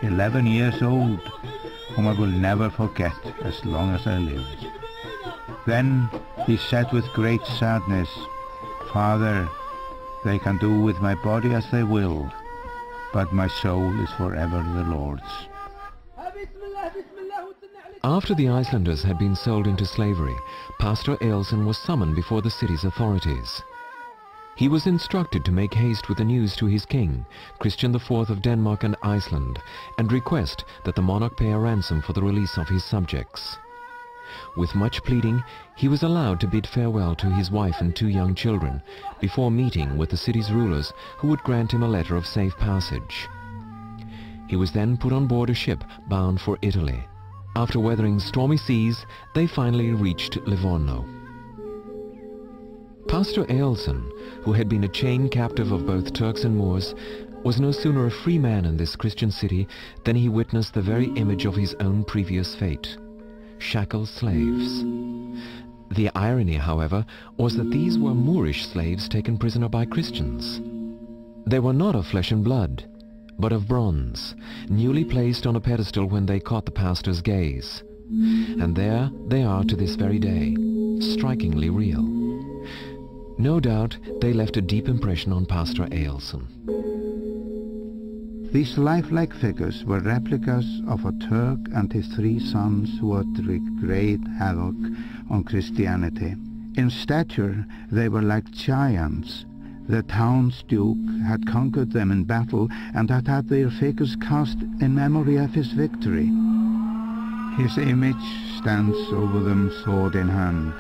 11 years old, whom I will never forget as long as I live. Then he said with great sadness, "Father, they can do with my body as they will, but my soul is forever the Lord's." After the Icelanders had been sold into slavery, Pastor Ailson was summoned before the city's authorities. He was instructed to make haste with the news to his king, Christian IV of Denmark and Iceland, and request that the monarch pay a ransom for the release of his subjects. With much pleading, he was allowed to bid farewell to his wife and 2 young children, before meeting with the city's rulers, who would grant him a letter of safe passage. He was then put on board a ship bound for Italy. After weathering stormy seas, they finally reached Livorno. Pastor Ailson, who had been a chained captive of both Turks and Moors, was no sooner a free man in this Christian city than he witnessed the very image of his own previous fate: shackled slaves. The irony, however, was that these were Moorish slaves taken prisoner by Christians. They were not of flesh and blood, but of bronze, newly placed on a pedestal when they caught the pastor's gaze. And there they are to this very day, strikingly real. No doubt they left a deep impression on Pastor Ailson. These lifelike figures were replicas of a Turk and his 3 sons who had wreaked great havoc on Christianity. In stature they were like giants. The town's duke had conquered them in battle and had had their figures cast in memory of his victory. His image stands over them sword in hand.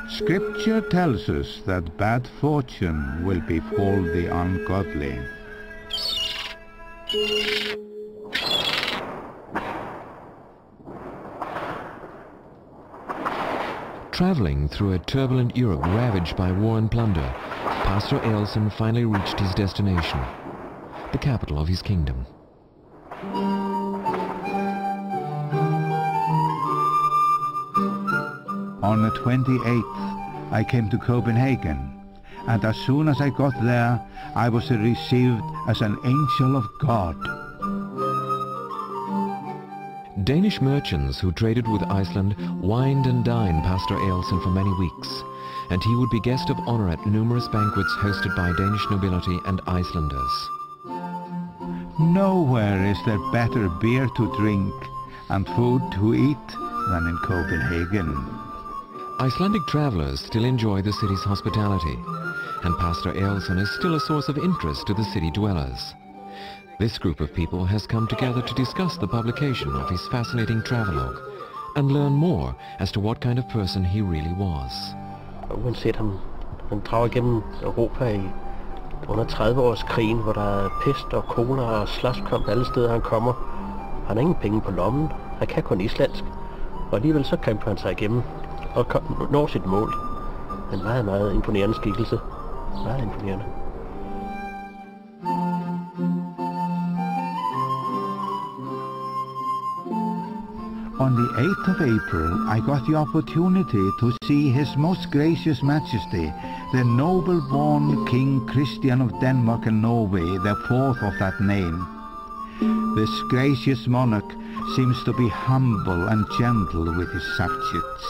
Scripture tells us that bad fortune will befall the ungodly. Traveling through a turbulent Europe ravaged by war and plunder, Pastor Ailson finally reached his destination, the capital of his kingdom. On the 28th, I came to Copenhagen, and as soon as I got there, I was received as an angel of God. Danish merchants who traded with Iceland wined and dined Pastor Ailson for many weeks, and he would be guest of honor at numerous banquets hosted by Danish nobility and Icelanders. Nowhere is there better beer to drink and food to eat than in Copenhagen. Icelandic travelers still enjoy the city's hospitality, and Pastor Ailson is still a source of interest to the city dwellers. This group of people has come together to discuss the publication of his fascinating travelogue and learn more as to what kind of person he really was. Uanset han drager gennem Europa under 30-årskrigen, hvor der er pest og kolera og slåskamp alle steder han kommer. Han har ingen penge på lommen, han kan kun islandsk, og alligevel så kæmper han sig igennem og når sit mål. En meget, meget imponerende skikkelse. Meget imponerende. On the 8th of April, I got the opportunity to see His Most Gracious Majesty, the noble-born King Christian of Denmark and Norway, the 4th of that name. This gracious monarch seems to be humble and gentle with his subjects.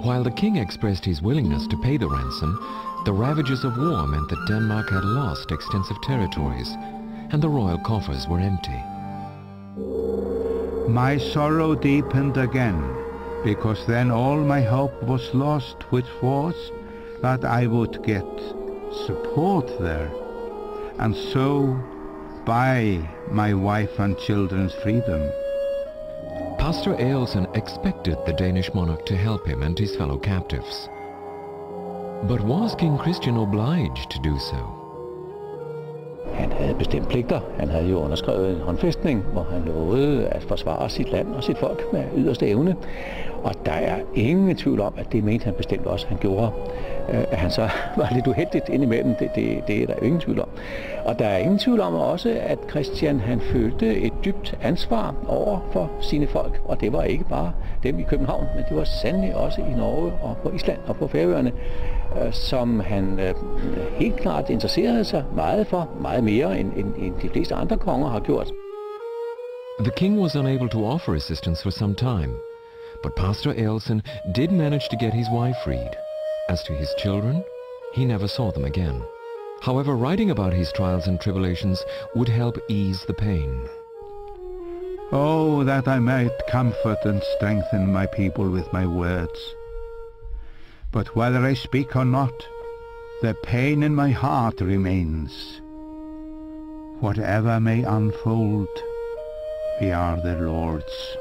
While the king expressed his willingness to pay the ransom, the ravages of war meant that Denmark had lost extensive territories, and the royal coffers were empty. My sorrow deepened again, because then all my hope was lost, which was that I would get support there, and so buy my wife and children's freedom. Pastor Ailson expected the Danish monarch to help him and his fellow captives. But was King Christian obliged to do so? Han havde bestemt pligter. Han havde jo underskrevet en håndfæstning, hvor han lovede at forsvare sit land og sit folk med yderste evne. Og der er ingen tvivl om, at det mente han bestemt også, han gjorde. At han så var lidt uheldigt indimellem, det er der ingen tvivl om. Og der er ingen tvivl om også, at Christian han følte et dybt ansvar over for sine folk. Og det var ikke bare dem i København, men det var sandelig også i Norge og på Island og på Færøerne, som han helt klart interesserede sig meget for, meget mere end de fleste andre konger har gjort. The king was unable to offer assistance for some time, but Pastor Ailson did manage to get his wife freed. As to his children, he never saw them again. However, writing about his trials and tribulations would help ease the pain. Oh, that I might comfort and strengthen my people with my words. But whether I speak or not, the pain in my heart remains. Whatever may unfold, we are the Lord's.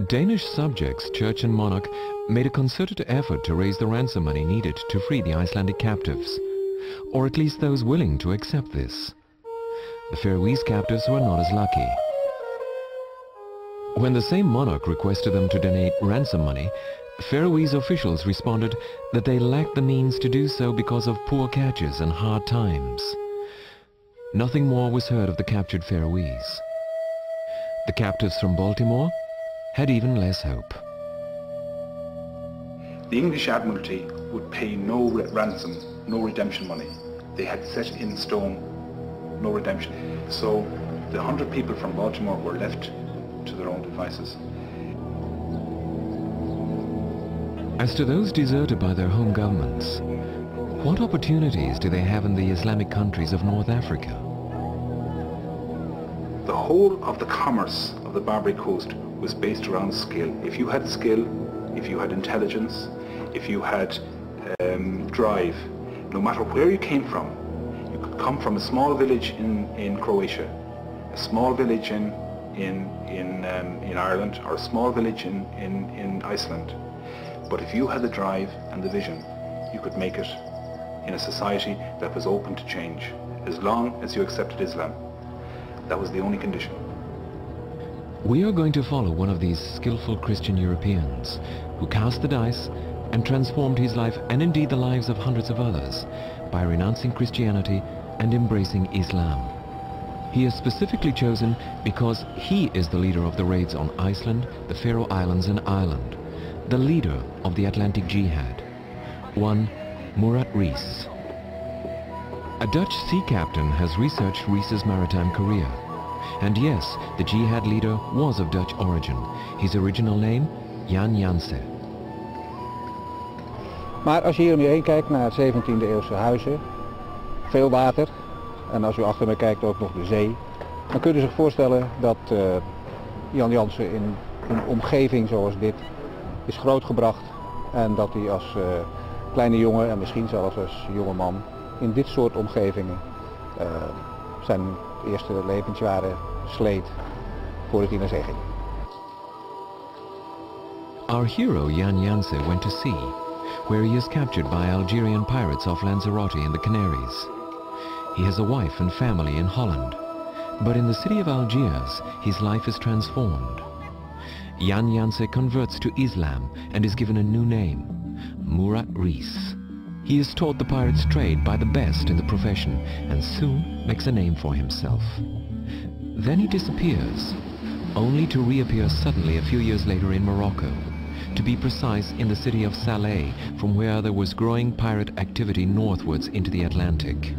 Danish subjects, church and monarch, made a concerted effort to raise the ransom money needed to free the Icelandic captives, or at least those willing to accept this. The Faroese captives were not as lucky. When the same monarch requested them to donate ransom money, Faroese officials responded that they lacked the means to do so because of poor catches and hard times. Nothing more was heard of the captured Faroese. The captives from Baltimore had even less hope. The English Admiralty would pay no ransom, no redemption money. They had set in stone no redemption. So the 100 people from Baltimore were left to their own devices. As to those deserted by their home governments, what opportunities do they have in the Islamic countries of North Africa? The whole of the commerce of the Barbary Coast was based around skill. If you had skill, if you had intelligence, if you had drive, no matter where you came from, you could come from a small village in Croatia, a small village in Ireland, or a small village in Iceland. But if you had the drive and the vision, you could make it in a society that was open to change, as long as you accepted Islam. That was the only condition. We are going to follow one of these skillful Christian Europeans who cast the dice and transformed his life and indeed the lives of hundreds of others by renouncing Christianity and embracing Islam. He is specifically chosen because he is the leader of the raids on Iceland, the Faroe Islands and Ireland, the leader of the Atlantic Jihad, one Murat Rees. A Dutch sea captain has researched Rees's maritime career. And yes, the jihad leader was of Dutch origin. His original name, Jan Janse. Maar als je hier om je heen kijkt naar 17e eeuwse huizen, veel water, en als u achter me kijkt ook nog de zee, dan kun je zich voorstellen dat Jan Janse in een omgeving zoals dit is grootgebracht en dat hij als kleine jongen en misschien zelfs als jonge man in dit soort omgevingen zijn eerste levensjaren sleet voordat hij naar zee ging. Our hero Jan Janse went to sea, where he is captured by Algerian pirates off Lanzarote in the Canaries. He has a wife and family in Holland, but in the city of Algiers, his life is transformed. Jan Janse converts to Islam and is given a new name, Murat Rees. He is taught the pirate's trade by the best in the profession and soon makes a name for himself. Then he disappears, only to reappear suddenly a few years later in Morocco, to be precise in the city of Salé, from where there was growing pirate activity northwards into the Atlantic.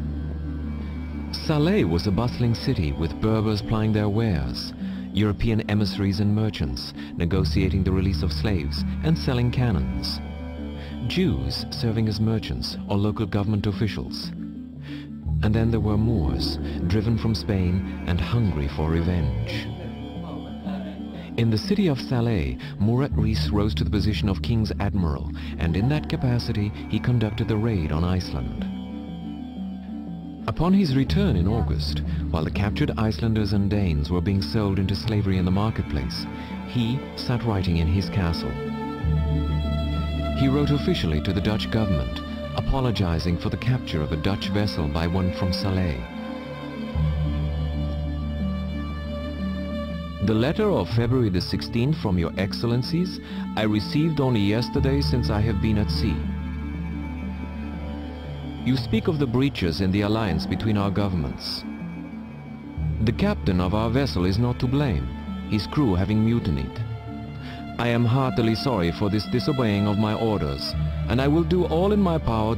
Salé was a bustling city with Berbers plying their wares, European emissaries and merchants negotiating the release of slaves and selling cannons, Jews serving as merchants or local government officials. And then there were Moors, driven from Spain and hungry for revenge. In the city of Salé, Murat Rees rose to the position of King's Admiral, and in that capacity he conducted the raid on Iceland. Upon his return in August, while the captured Icelanders and Danes were being sold into slavery in the marketplace, he sat writing in his castle. He wrote officially to the Dutch government, apologizing for the capture of a Dutch vessel by one from Salé. The letter of February the 16th from your excellencies I received only yesterday, since I have been at sea. You speak of the breaches in the alliance between our governments. The captain of our vessel is not to blame, his crew having mutinied. I am heartily sorry for this disobeying of my orders, and I will do all in my power